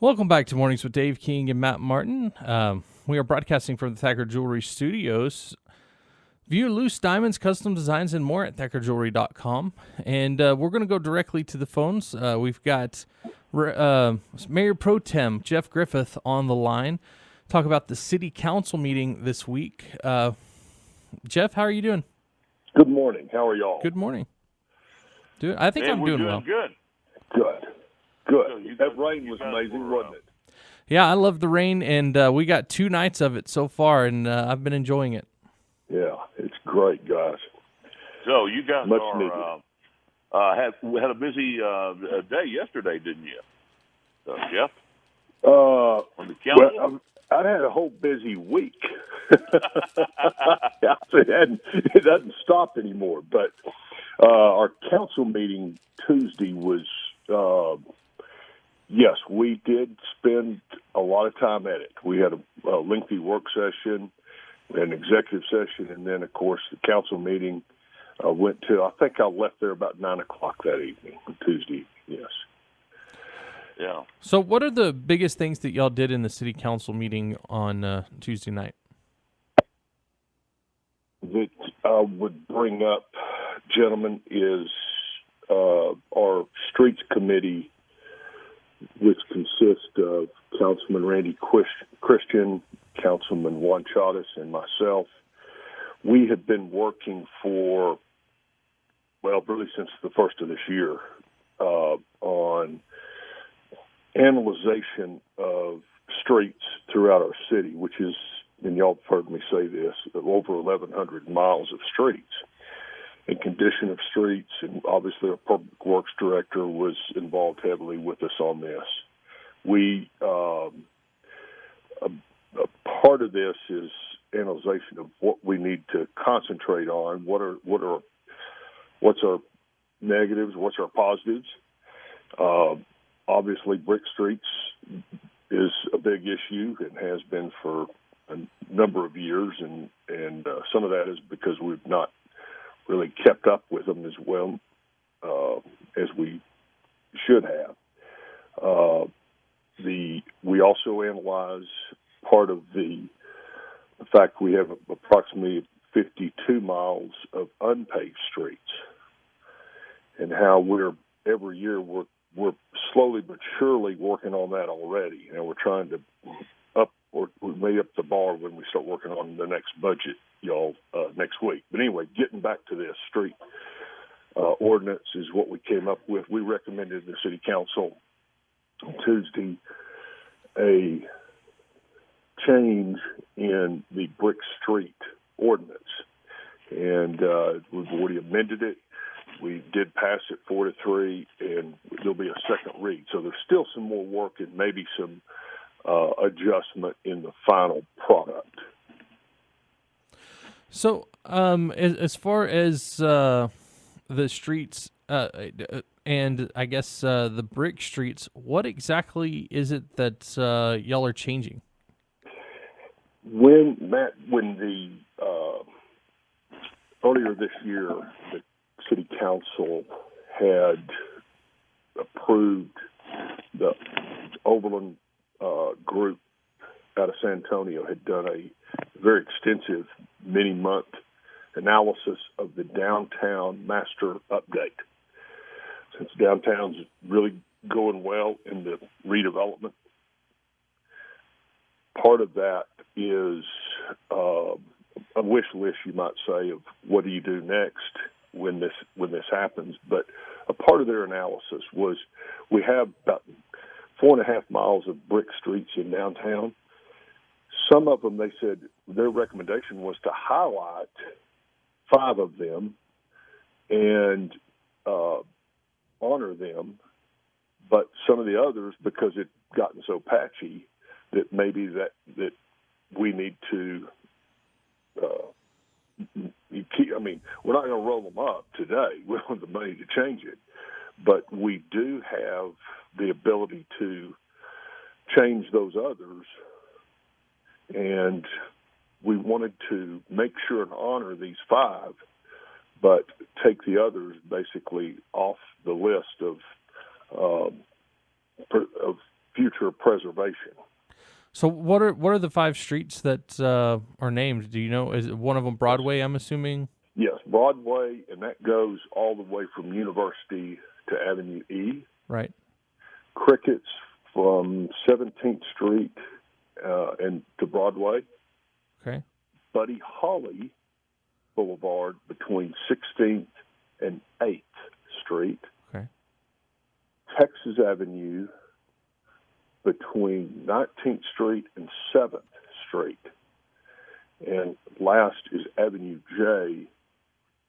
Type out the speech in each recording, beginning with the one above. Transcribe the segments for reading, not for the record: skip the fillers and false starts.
Welcome back to Mornings with Dave King and Matt Martin. We are broadcasting from the Thacker Jewelry Studios. View loose diamonds, custom designs, and more at thackerjewelry.com. And we're going to go directly to the phones. We've got Mayor Pro Tem Jeff Griffith on the line. Talk about the city council meeting this week. Jeff, how are you doing? Good morning. How are y'all? Good morning. I think I'm doing well. Good. That rain was amazing, wasn't it? Yeah, I love the rain, and we got 2 nights of it so far, and I've been enjoying it. Yeah, it's great, guys. So you guys had a busy day yesterday, didn't you, Jeff? On the council? Well, I had a whole busy week. It doesn't stop anymore. But our council meeting Tuesday was. Yes, we did spend a lot of time at it. We had a lengthy work session, an executive session, and then, of course, the council meeting went to, I think I left there about 9 o'clock that evening, Tuesday, yes. Yeah. So what are the biggest things that y'all did in the city council meeting on Tuesday night? That I would bring up, gentlemen, is our streets committee, which consists of Councilman Randy Christian, Councilman Juan Chavez, and myself. We have been working for, really since the first of this year, on analyzation of streets throughout our city, which is, and y'all have heard me say this, over 1,100 miles of streets. And condition of streets, and obviously our public works director was involved heavily with us on this. We a part of this is analyzation of what we need to concentrate on. What's our negatives? What's our positives? Obviously, brick streets is a big issue and has been for a number of years, and some of that is because we've not really kept up with them as well as we should have. We also analyze part of the fact we have approximately 52 miles of unpaved streets, and how every year we're slowly but surely working on that already. And we're trying to we may up the bar when we start working on the next budget, y'all, next week. But anyway, getting back to this street ordinance is what we came up with. We recommended to the city council on Tuesday a change in the brick street ordinance. And we've already amended it. We did pass it 4-3, and there'll be a second read. So there's still some more work and maybe some adjustment in the final product. So, as far as the streets and I guess the brick streets, what exactly is it that y'all are changing? When the earlier this year, the city council had approved the Overland group out of San Antonio had done a very extensive many-month analysis of the downtown master update. Since downtown's really going well in the redevelopment, part of that is a wish list, you might say, of what do you do next when this happens. But a part of their analysis was we have about 4.5 miles of brick streets in downtown. Some of them, they said, their recommendation was to highlight 5 of them and honor them, but some of the others, because it's gotten so patchy, that maybe that we need to we're not going to roll them up today. We don't have the money to change it, but we do have the ability to change those others, and we wanted to make sure and honor these 5, but take the others basically off the list of future preservation. So what are the 5 streets that are named? Do you know? Is one of them Broadway, I'm assuming? Yes, Broadway, and that goes all the way from University to Avenue E. Right. Crickets from 17th Street and to Broadway. Okay. Buddy Holly Boulevard between 16th and 8th Street. Okay. Texas Avenue between 19th Street and 7th Street. And last is Avenue J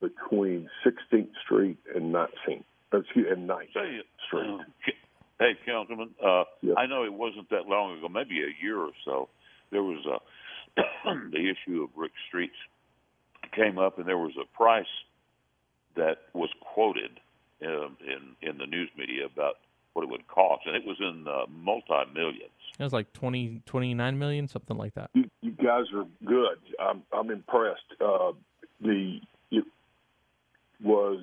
between 16th Street and 9th Street. Hey, Councilman, Yes. I know it wasn't that long ago, maybe a year or so, there was the issue of brick streets came up, and there was a price that was quoted in the news media about what it would cost, and it was in multi-millions. It was like 29 million, something like that. You guys are good. I'm impressed. It was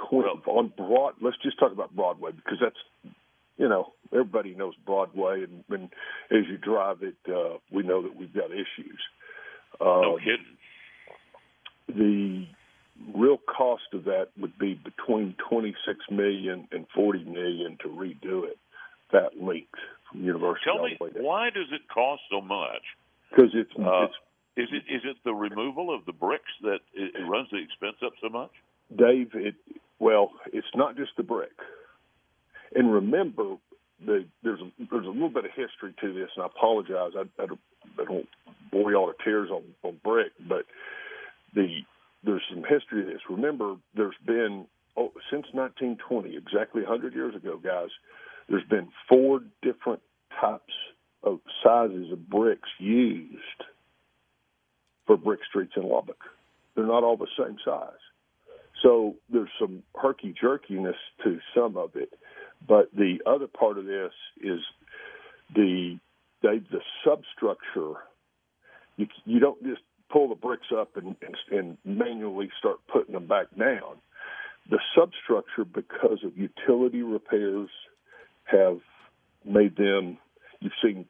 20 on Broad. Let's just talk about Broadway because that's, everybody knows Broadway, and as you drive it, we know that we've got issues. No kidding. The real cost of that would be between $26 million and $40 million to redo it. That length from University. Tell me, why does it cost so much? Because is it the removal of the bricks that it runs the expense up so much? Dave, it's not just the brick. And remember, there's a little bit of history to this, and I apologize. I don't bore y'all to tears on brick, but there's some history to this. Remember, there's been, since 1920, exactly 100 years ago, guys, there's been 4 different types of sizes of bricks used for brick streets in Lubbock. They're not all the same size. So there's some herky-jerkiness to some of it. But the other part of this is the substructure. You don't just pull the bricks up and manually start putting them back down. The substructure, because of utility repairs, have made them. You've seen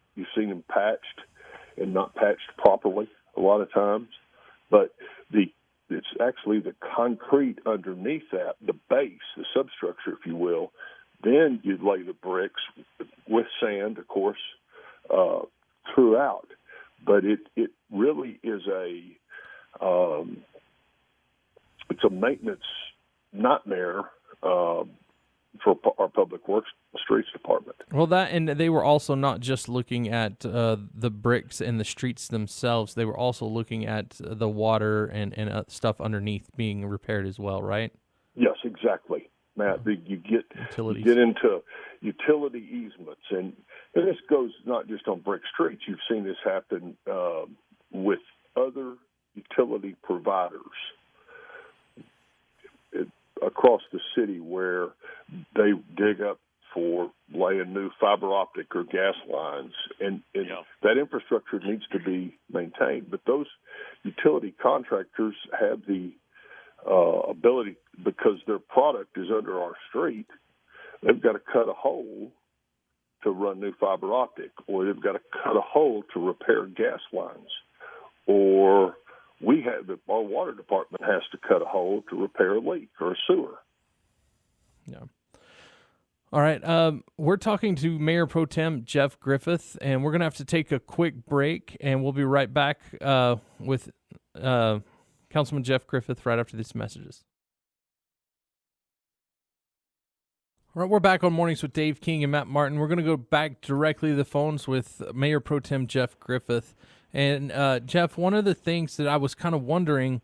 them patched and not patched properly a lot of times, but it's actually the concrete underneath that, the base, the substructure, if you will. Then you lay the bricks with sand, of course, throughout. But it really is it's a maintenance nightmare for our Public Works Streets Department. Well, and they were also not just looking at the bricks and the streets themselves. They were also looking at the water and stuff underneath being repaired as well, right? Yes, exactly, Matt. You get into utility easements, and this goes not just on brick streets. You've seen this happen with other utility providers across the city where they dig up for laying new fiber optic or gas lines, and that infrastructure needs to be maintained. But those utility contractors have the ability, because their product is under our street, they've got to cut a hole to run new fiber optic, or they've got to cut a hole to repair gas lines, or our water department has to cut a hole to repair a leak or a sewer. Yeah. All right. We're talking to Mayor Pro Tem Jeff Griffith, and we're going to have to take a quick break, and we'll be right back with Councilman Jeff Griffith right after these messages. All right, we're back on Mornings with Dave King and Matt Martin. We're going to go back directly to the phones with Mayor Pro Tem Jeff Griffith. And Jeff, one of the things that I was kind of wondering,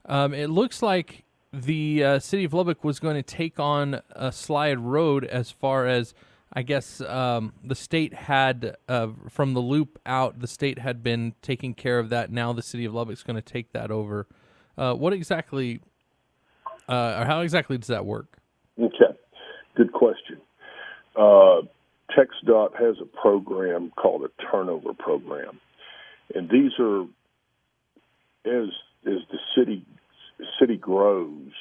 it looks like the city of Lubbock was going to take on a slide road as far as, I guess, the state had, from the loop out, the state had been taking care of that. Now the city of Lubbock's going to take that over. What exactly, or how exactly does that work? Okay, good question. TxDOT has a program called a turnover program. And these are, as the city grows,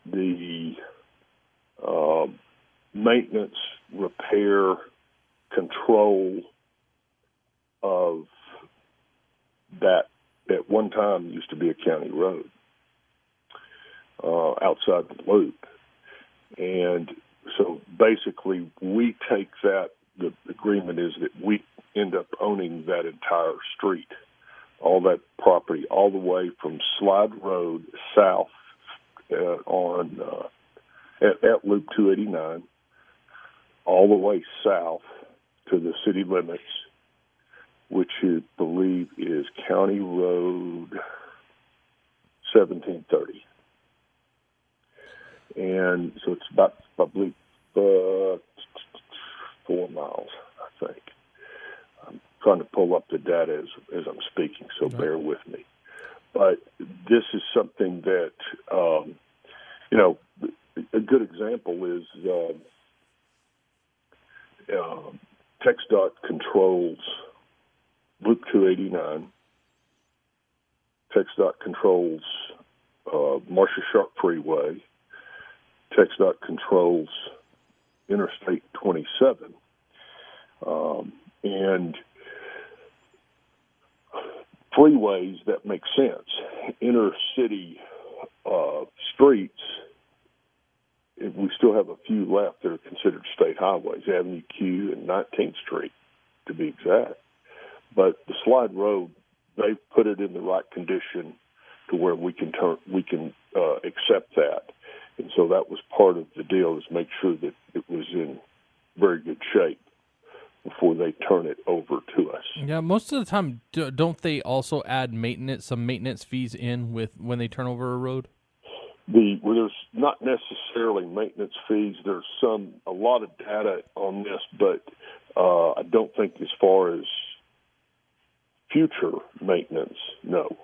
the maintenance repair, control of that at one time used to be a county road outside the loop. And so basically we take that, the agreement is that we end up owning that entire street, all that property, all the way from Slide Road south at Loop 289, all the way south to the city limits, which I believe is County Road 1730. And so it's about, I believe, 4 miles, I think. I'm trying to pull up the data as I'm speaking, so bear with me. But this is something that, a good example is TxDOT controls Loop 289. TxDOT controls Marcia Sharp Freeway. TxDOT controls Interstate 27. And freeways that make sense. Inner city streets, we still have a few left that are considered state highways, Avenue Q and 19th Street, to be exact. But the Slide Road, they've put it in the right condition to where we can accept that. And so that was part of the deal, is make sure that it was in very good shape before they turn it over to us. Yeah, most of the time, don't they also add some maintenance fees in with when they turn over a road? There's not necessarily maintenance fees. There's a lot of data on this, but I don't think as far as future maintenance, no.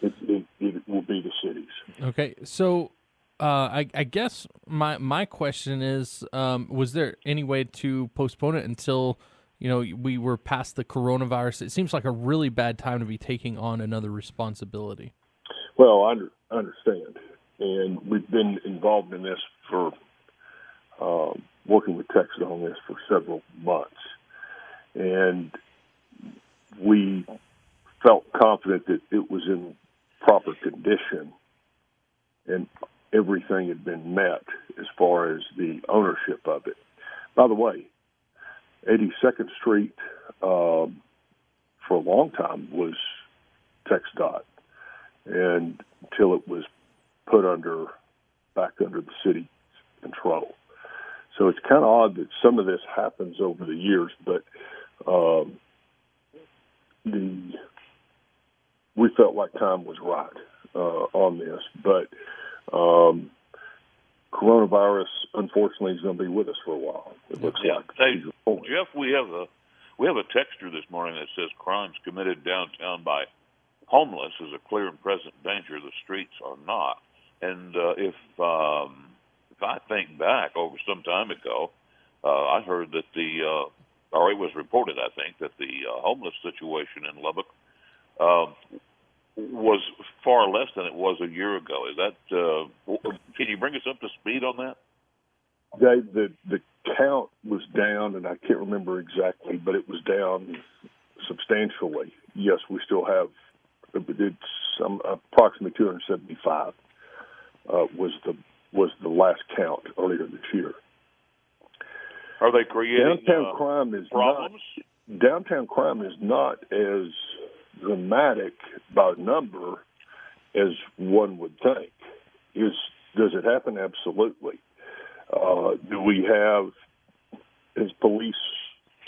It will be the cities. Okay, so I guess my question is, was there any way to postpone it until we were past the coronavirus? It seems like a really bad time to be taking on another responsibility. Well, I understand, and we've been involved in this for working with Texas on this for several months, and we felt confident that it was in proper condition and everything had been met as far as the ownership of it. By the way, 82nd Street for a long time was TxDOT, and until it was put back under the city control. So it's kind of odd that some of this happens over the years, but we felt like time was right on this. But coronavirus, unfortunately, is going to be with us for a while. It looks like. Hey, Jeff, we have a texter this morning that says crimes committed downtown by homeless is a clear and present danger. The streets are not. And if I think back over some time ago, I heard that or it was reported, I think, that the homeless situation in Lubbock was far less than it was a year ago. Is that? Can you bring us up to speed on that? Dave, the count was down, and I can't remember exactly, but it was down substantially. Yes, we still have. It's approximately 275 was the last count earlier this year. Are they creating downtown crime is problems? Downtown crime is not as dramatic by number as one would think. Does it happen? Absolutely. Do we have? Is police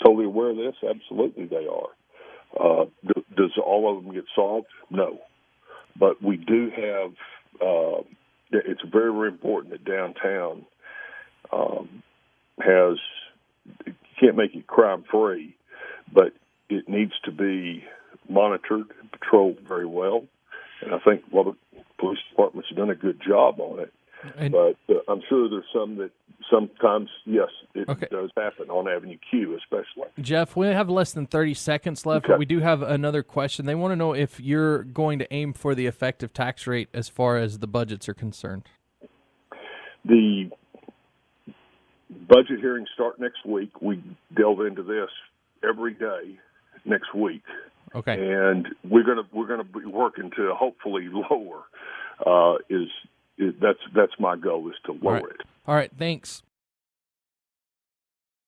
totally aware of this? Absolutely, they are. Does all of them get solved? No. But we do have, it's very, very important that downtown you can't make it crime-free, but it needs to be monitored and patrolled very well. And I think the police department's done a good job on it. But I'm sure there's some that sometimes, yes, it does happen on Avenue Q especially. Jeff, we have less than 30 seconds left, but we do have another question. They want to know if you're going to aim for the effective tax rate as far as the budgets are concerned. budget hearings start next week. We delve into this every day next week. Okay. And we're gonna be working to hopefully lower. That's my goal, is to lower it. All right. Thanks.